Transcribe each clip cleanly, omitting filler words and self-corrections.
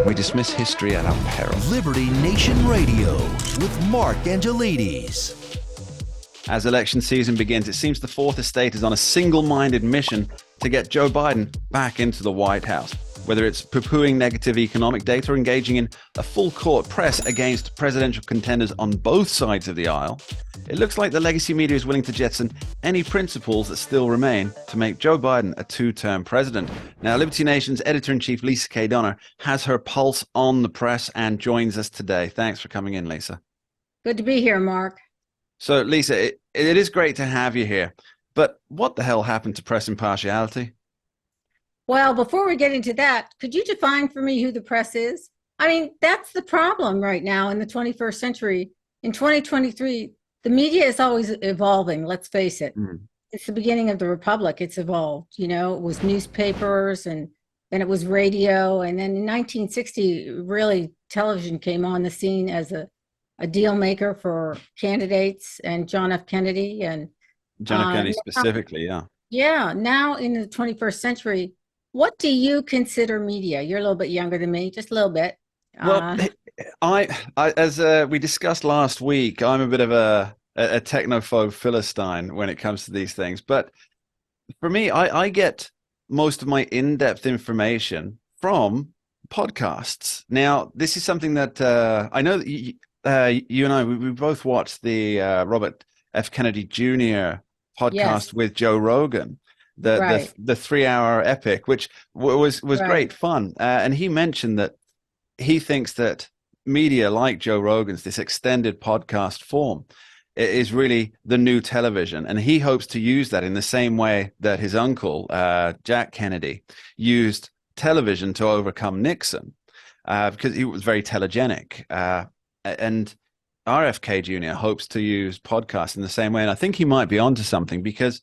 We dismiss history at our peril. Liberty Nation Radio with Mark Angelides. As election season begins, it seems the Fourth Estate is on a single-minded mission to get Joe Biden back into the White House. Whether it's poo-pooing negative economic data or engaging in a full-court press against presidential contenders on both sides of the aisle, it looks like the legacy media is willing to jettison any principles that still remain to make Joe Biden a two-term president. Now, Liberty Nation's editor-in-chief, Lisa K. Donner, has her pulse on the press and joins us today. Thanks for coming in, Lisa. Good to be here, Mark. So, Lisa, it is great to have you here, but what the hell happened to press impartiality? Well, before we get into that, could you define for me who the press is? I mean, that's the problem right now in the 21st century. In 2023, the media is always evolving, let's face it. It's the beginning of the republic. It's evolved. You know, it was newspapers and then it was radio. And then in 1960, really, television came on the scene as a deal maker for candidates and John F. Kennedy. And John F. Kennedy specifically, yeah. Yeah, now in the 21st century, what do you consider media? You're a little bit younger than me, just a little bit. Well, I as we discussed last week, I'm a bit of a technophobe philistine when it comes to these things. But for me, I get most of my in-depth information from podcasts. Now, this is something that I know that you and I, we both watched the Robert F. Kennedy Jr. podcast with Joe Rogan. The 3-hour epic, which was great fun. And he mentioned that he thinks that media like Joe Rogan's, this extended podcast form, is really the new television. And he hopes to use that in the same way that his uncle, Jack Kennedy, used television to overcome Nixon, because he was very telegenic. And RFK Jr. hopes to use podcasts in the same way. And I think he might be onto something, because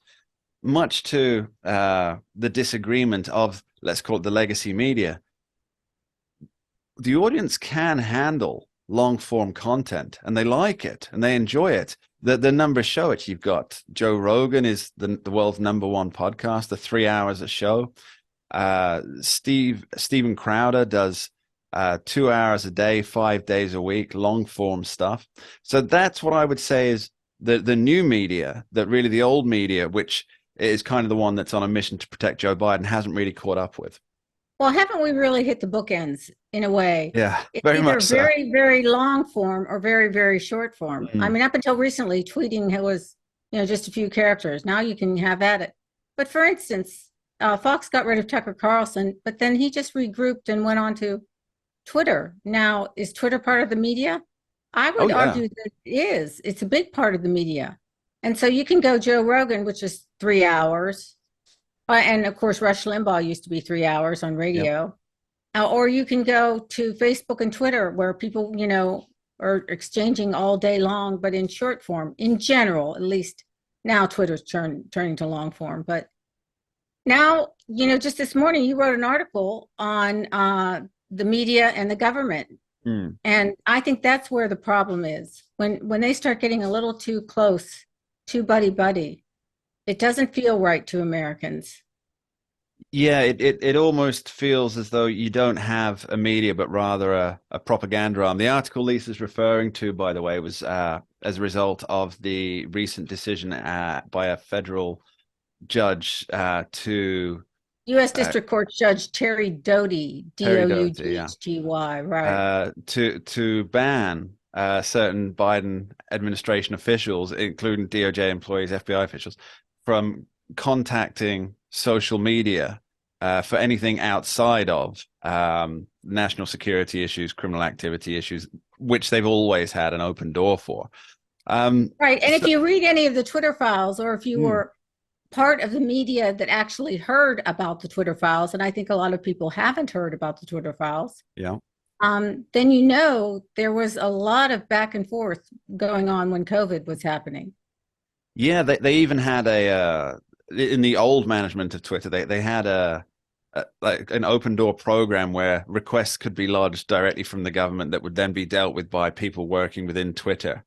much to the disagreement of, let's call it the legacy media, the audience can handle long-form content, and they like it, and they enjoy it. The numbers show it. You've got Joe Rogan is the world's #1 podcast, the 3 hours a show. Steven Crowder does 2 hours a day, 5 days a week, long-form stuff. So that's what I would say is the new media, that really the old media, which is kind of the one that's on a mission to protect Joe Biden, hasn't really caught up with. Well, haven't we really hit the bookends in a way? Yeah, it's very either much so. Very, very long form or very, very short form. I mean, up until recently, tweeting was, just a few characters. Now you can have at it. But for instance, Fox got rid of Tucker Carlson, but then he just regrouped and went on to Twitter. Now, is Twitter part of the media? I would argue that it is. It's a big part of the media. And so you can go Joe Rogan, which is 3 hours. And of course, Rush Limbaugh used to be 3 hours on radio. Or you can go to Facebook and Twitter, where people, are exchanging all day long, but in short form, in general, at least now Twitter's turning to long form. But now, just this morning, you wrote an article on the media and the government. And I think that's where the problem is. When they start getting a little too close, too buddy-buddy, it doesn't feel right to Americans. Yeah, it almost feels as though you don't have a media, but rather a propaganda arm. The article Lisa's referring to, by the way, was as a result of the recent decision by a federal judge to... U.S. District Court Judge Terry Doughty, D-O-U-G-H-T-Y, right. To ban certain Biden administration officials, including DOJ employees, FBI officials, from contacting social media for anything outside of national security issues, criminal activity issues, which they've always had an open door for. Right. And if you read any of the Twitter files, or if you were part of the media that actually heard about the Twitter files, and I think a lot of people haven't heard about the Twitter files, then there was a lot of back and forth going on when COVID was happening. Yeah, they even had in the old management of Twitter, they had like an open door program where requests could be lodged directly from the government that would then be dealt with by people working within Twitter.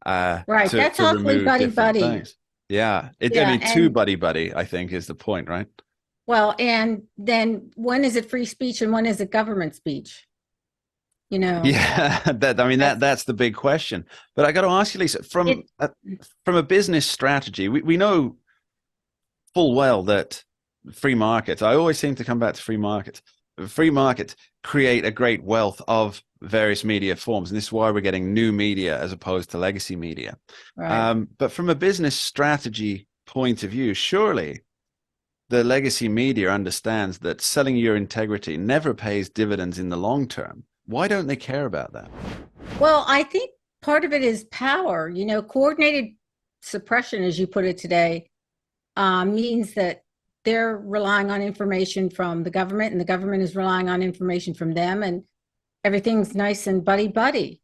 Right, that's awfully buddy-buddy. Yeah, I mean, too buddy-buddy, I think, is the point, right? Well, and then when is it free speech and when is it government speech? You know, Yeah, that's that's the big question. But I got to ask you, Lisa, it. from a business strategy, we know full well that free markets, I always seem to come back to free markets create a great wealth of various media forms. And this is why we're getting new media as opposed to legacy media. Right. But from a business strategy point of view, surely the legacy media understands that selling your integrity never pays dividends in the long term. Why don't they care about that? Well, I think part of it is power. You know, coordinated suppression, as you put it today, means that they're relying on information from the government, and the government is relying on information from them, and everything's nice and buddy buddy,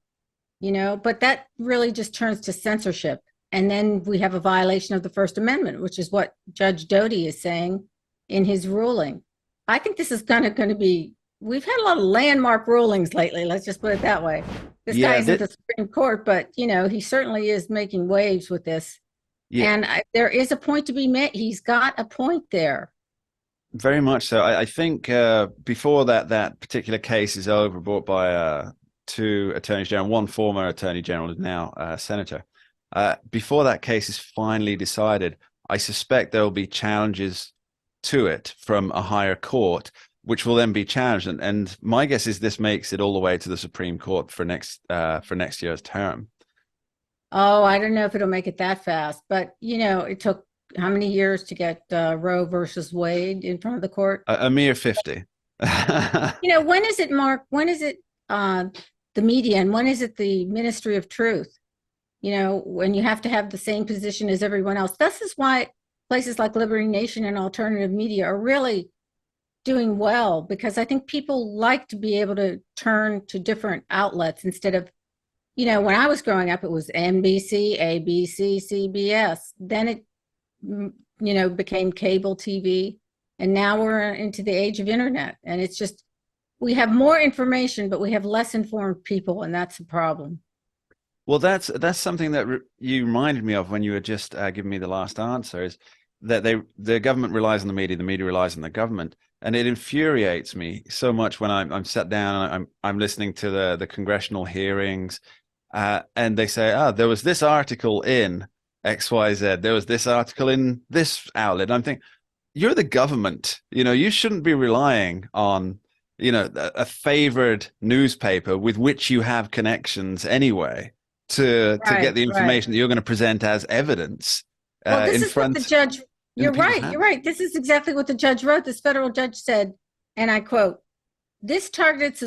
you know. But that really just turns to censorship, and then we have a violation of the First Amendment, which is what Judge Doty is saying in his ruling. I think this is going to be. We've had a lot of landmark rulings lately. Let's just put it that way. This guy Yeah, isn't the Supreme Court, but you know he certainly is making waves with this. yeah, And there is a point to be made. He's got a point there. very much so. I think before that particular case is over, brought by two attorneys general, one former attorney general is now senator. Before that case is finally decided, I suspect there will be challenges to it from a higher court, which will then be challenged. And my guess is this makes it all the way to the Supreme Court for next year's term. Oh, I don't know if it'll make it that fast, but you know, it took how many years to get Roe versus Wade in front of the court? A mere 50. You know, when is it, Mark? When is it the media, and when is it the Ministry of Truth? You know, when you have to have the same position as everyone else. This is why places like Liberty Nation and alternative media are really doing well, because I think people like to be able to turn to different outlets instead of, you know, when I was growing up, it was NBC, ABC, CBS. Then it, you know, became cable TV. And now we're into the age of internet. And it's just, we have more information, but we have less informed people. And that's a problem. Well, that's something that you reminded me of when you were just giving me the last answer, is that the government relies on the media relies on the government, and it infuriates me so much when I'm sat down and I'm listening to the congressional hearings, and they say, there was this article in XYZ, there was this article in this outlet. I'm thinking, you're the government, you know, you shouldn't be relying on, you know, a favored newspaper with which you have connections anyway to get the information that you're going to present as evidence well, this in is front. What the judge. You're right. You're right. This is exactly what the judge wrote. This federal judge said, and I quote: "This targeted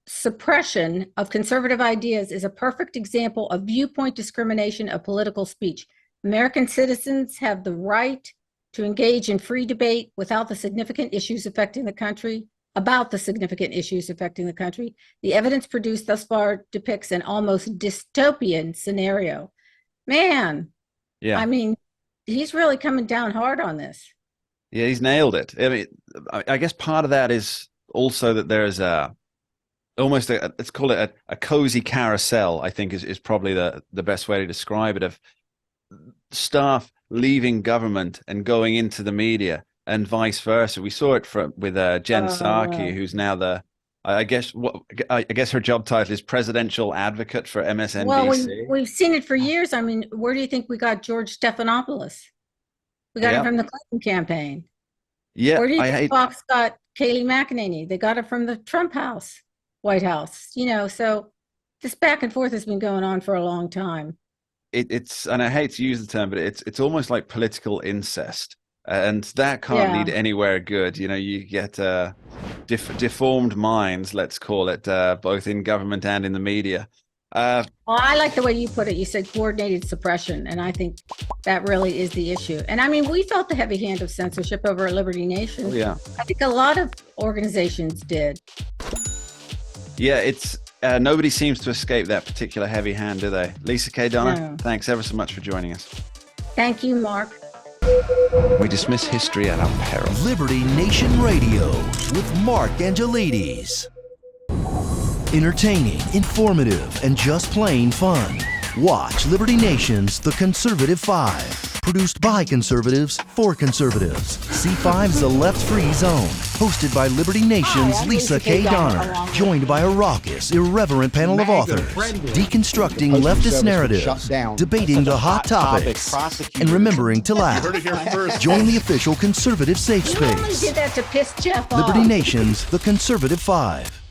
suppression of conservative ideas is a perfect example of viewpoint discrimination of political speech. American citizens have the right to engage in free debate without the significant issues affecting the country." About the significant issues affecting the country. The evidence produced thus far depicts an almost dystopian scenario. Man, Yeah, I mean, he's really coming down hard on this. yeah, he's nailed it. I mean, I guess part of that is also that there's almost let's call it a cozy carousel, I think is probably the best way to describe it, of staff leaving government and going into the media, and vice versa. We saw it with Jen Psaki, who's now I guess her job title is presidential advocate for MSNBC. Well, we've seen it for years. I mean, where do you think we got George Stephanopoulos? We got him from the Clinton campaign. Yeah, where do you think Fox got Kayleigh McEnany? They got it from the Trump White House. You know, so this back and forth has been going on for a long time. It's, and I hate to use the term, but it's almost like political incest. And that can't lead anywhere good. You know, you get deformed minds, let's call it, both in government and in the media. Well, I like the way you put it. You said coordinated suppression, and I think that really is the issue. And I mean, we felt the heavy hand of censorship over at Liberty Nation. Oh, yeah. I think a lot of organizations did. Yeah, it's nobody seems to escape that particular heavy hand, do they? Lisa K. Donna, thanks ever so much for joining us. Thank you, Mark. We dismiss history at our peril. Liberty Nation Radio with Mark Angelides. Entertaining, informative, and just plain fun. Watch Liberty Nation's The Conservative Five. Produced by conservatives for conservatives. C5's The Left Free Zone. Hosted by Liberty Nation's Hi, I'm Lisa Lisa K. K. Donner. Donner. Joined by a raucous, irreverent panel of authors. Deconstructing leftist narratives. Debating the hot topics. And remembering to laugh. Join the official conservative safe You only space. did that to piss Jeff off. Liberty Nation's The Conservative Five.